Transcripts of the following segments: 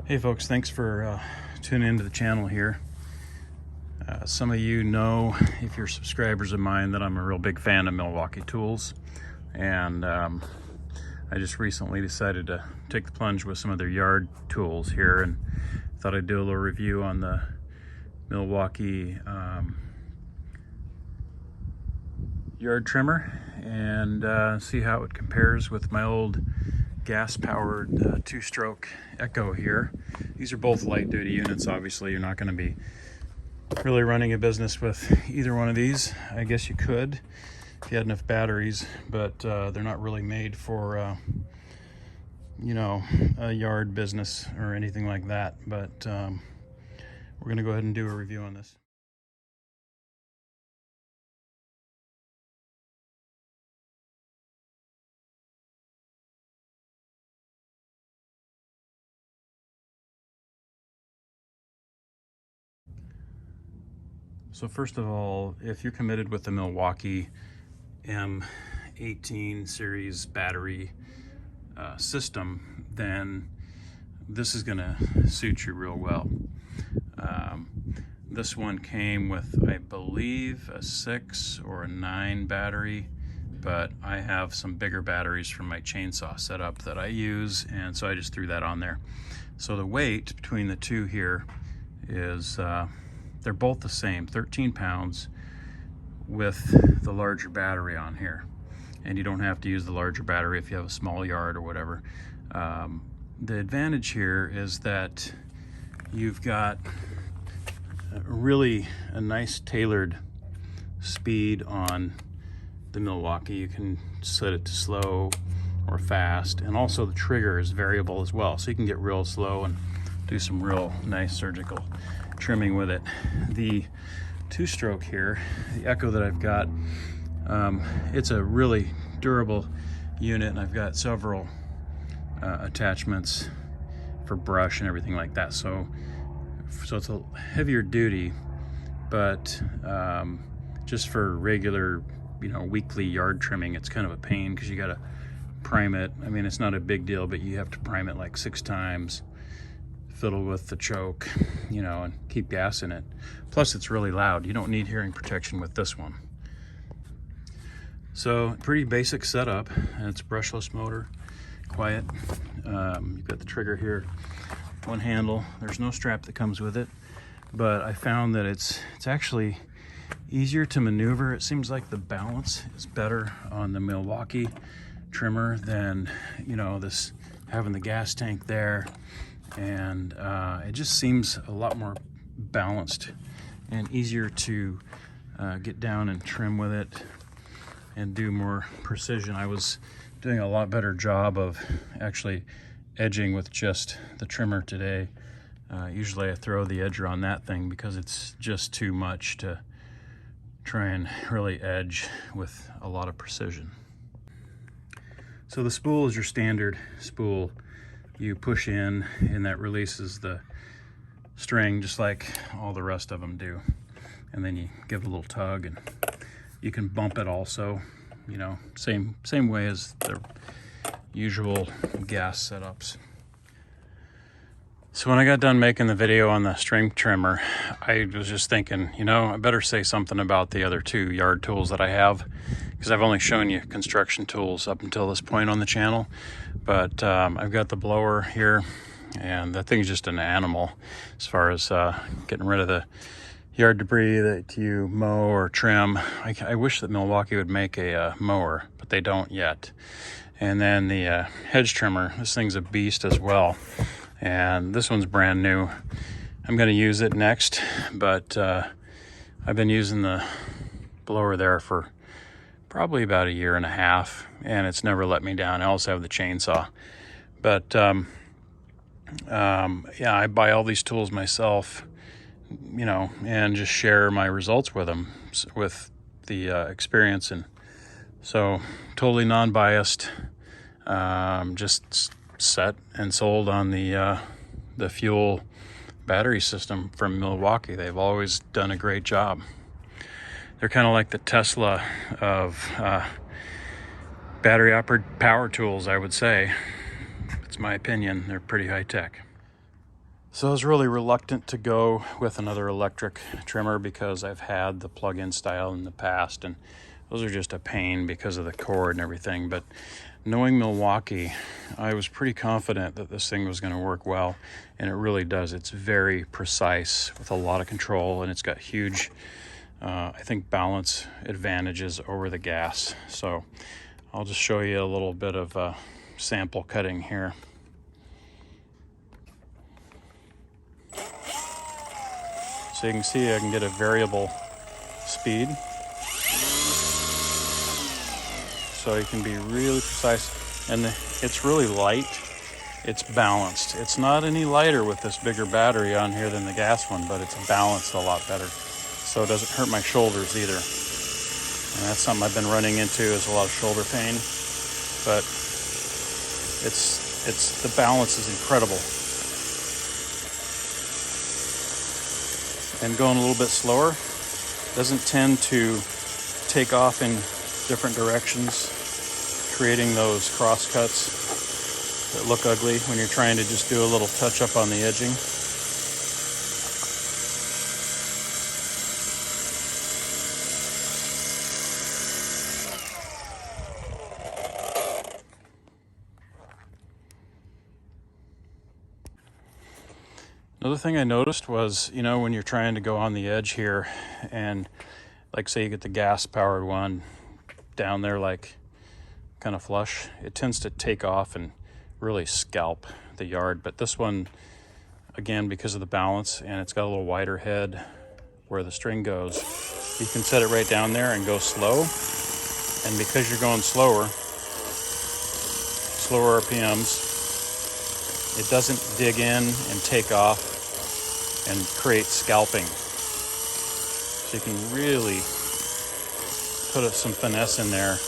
Hey folks, thanks for tuning into the channel here. Some of you know, if you're subscribers of mine, that I'm a real big fan of Milwaukee tools, and I just recently decided to take the plunge with some of their yard tools here, and thought I'd do a little review on the Milwaukee yard trimmer and see how it compares with my old gas-powered two-stroke Echo here. These are both light-duty units. Obviously, you're not going to be really running a business with either one of these. I guess you could if you had enough batteries, but they're not really made for you know, a yard business or anything like that. But we're going to go ahead and do a review on this. So first of all, if you're committed with the Milwaukee M18 series battery system, then this is going to suit you real well. This one came with, I believe, a 6 or a 9 battery, but I have some bigger batteries from my chainsaw setup that I use, and so I just threw that on there. So the weight between the two here is they're both the same, 13 pounds with the larger battery on here. And you don't have to use the larger battery if you have a small yard or whatever. The advantage here is that you've got really a nice tailored speed on the Milwaukee. You can set it to slow or fast, and also the trigger is variable as well, so you can get real slow and do some real nice surgical trimming with it. The two-stroke here, the Echo that I've got, it's a really durable unit, and I've got several attachments for brush and everything like that. So it's a heavier duty, but just for regular, you know, weekly yard trimming, it's kind of a pain because you got to prime it. I mean, it's not a big deal, but you have to prime it like 6 times, fiddle with the choke, you know, and keep gas in it. Plus, it's really loud. You don't need hearing protection with this one. So, pretty basic setup, and it's brushless motor, quiet. You've got the trigger here, one handle. There's no strap that comes with it, but I found that it's actually easier to maneuver. It seems like the balance is better on the Milwaukee trimmer than, you know, this having the gas tank there. And it just seems a lot more balanced and easier to get down and trim with it and do more precision. I was doing a lot better job of actually edging with just the trimmer today. Usually I throw the edger on that thing because it's just too much to try and really edge with a lot of precision. So the spool is your standard spool. You push in, and that releases the string just like all the rest of them do. And then you give it a little tug, and you can bump it also, you know, same way as the usual gas setups. So when I got done making the video on the string trimmer, I was just thinking, you know, I better say something about the other two yard tools that I have, because I've only shown you construction tools up until this point on the channel. But I've got the blower here, and that thing's just an animal as far as getting rid of the yard debris that you mow or trim. I wish that Milwaukee would make a mower, but they don't yet. And then the hedge trimmer, this thing's a beast as well. And this one's brand new. I'm going to use it next, but I've been using the blower there for probably about 1.5 years, and it's never let me down. I also have the chainsaw. But yeah, I buy all these tools myself, you know, and just share my results with them, with the experience. And so totally non-biased, just set and sold on the fuel battery system from Milwaukee. They've always done a great job. They're kind of like the Tesla of battery operated power tools, I would say. It's my opinion. They're pretty high tech. So I was really reluctant to go with another electric trimmer because I've had the plug-in style in the past, and those are just a pain because of the cord and everything. But knowing Milwaukee, I was pretty confident that this thing was going to work well, and it really does. It's very precise with a lot of control, and it's got huge, I think, balance advantages over the gas. So I'll just show you a little bit of sample cutting here. So you can see I can get a variable speed. So you can be really precise, and it's really light. It's balanced. It's not any lighter with this bigger battery on here than the gas one, but it's balanced a lot better. So it doesn't hurt my shoulders either. And that's something I've been running into, is a lot of shoulder pain. But the balance is incredible. And going a little bit slower doesn't tend to take off in different directions, creating those cross cuts that look ugly when you're trying to just do a little touch up on the edging. Another thing I noticed was, when you're trying to go on the edge here, and like say you get the gas powered one down there like kind of flush, it tends to take off and really scalp the yard. But this one, again, because of the balance, and it's got a little wider head where the string goes, you can set it right down there and go slow. And because you're going slower RPMs, it doesn't dig in and take off and create scalping. So you can really put some finesse in there.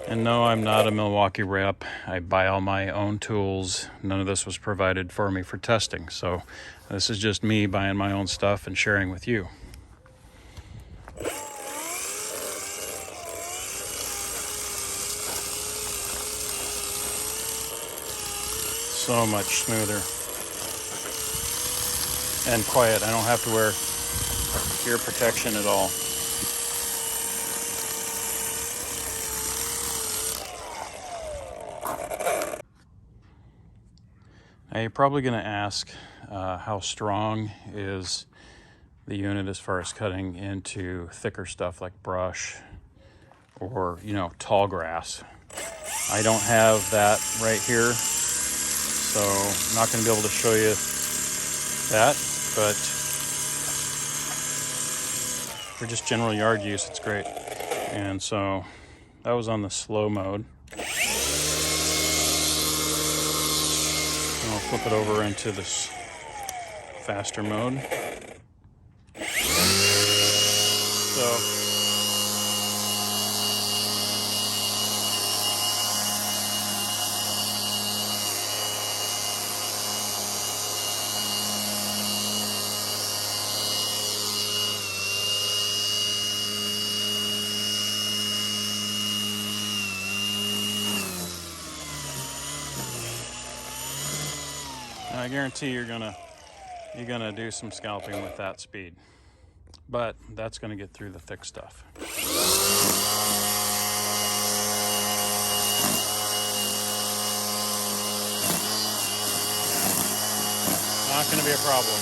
And no, I'm not a Milwaukee rep. I buy all my own tools. None of this was provided for me for testing. So this is just me buying my own stuff and sharing with you. So much smoother and quiet. I don't have to wear ear protection at all. Now you're probably going to ask how strong is the unit as far as cutting into thicker stuff like brush or tall grass. I don't have that right here, so I'm not going to be able to show you that, but for just general yard use, it's great. And so that was on the slow mode. And I'll flip it over into this faster mode. So I guarantee you're gonna do some scalping with that speed, but that's gonna get through the thick stuff. Not gonna be a problem.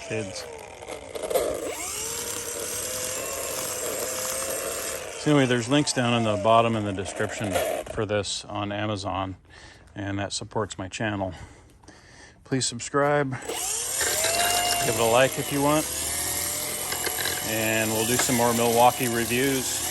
Kids. So anyway, there's links down in the bottom in the description for this on Amazon, and that supports my channel. Please subscribe, give it a like if you want, and we'll do some more Milwaukee reviews.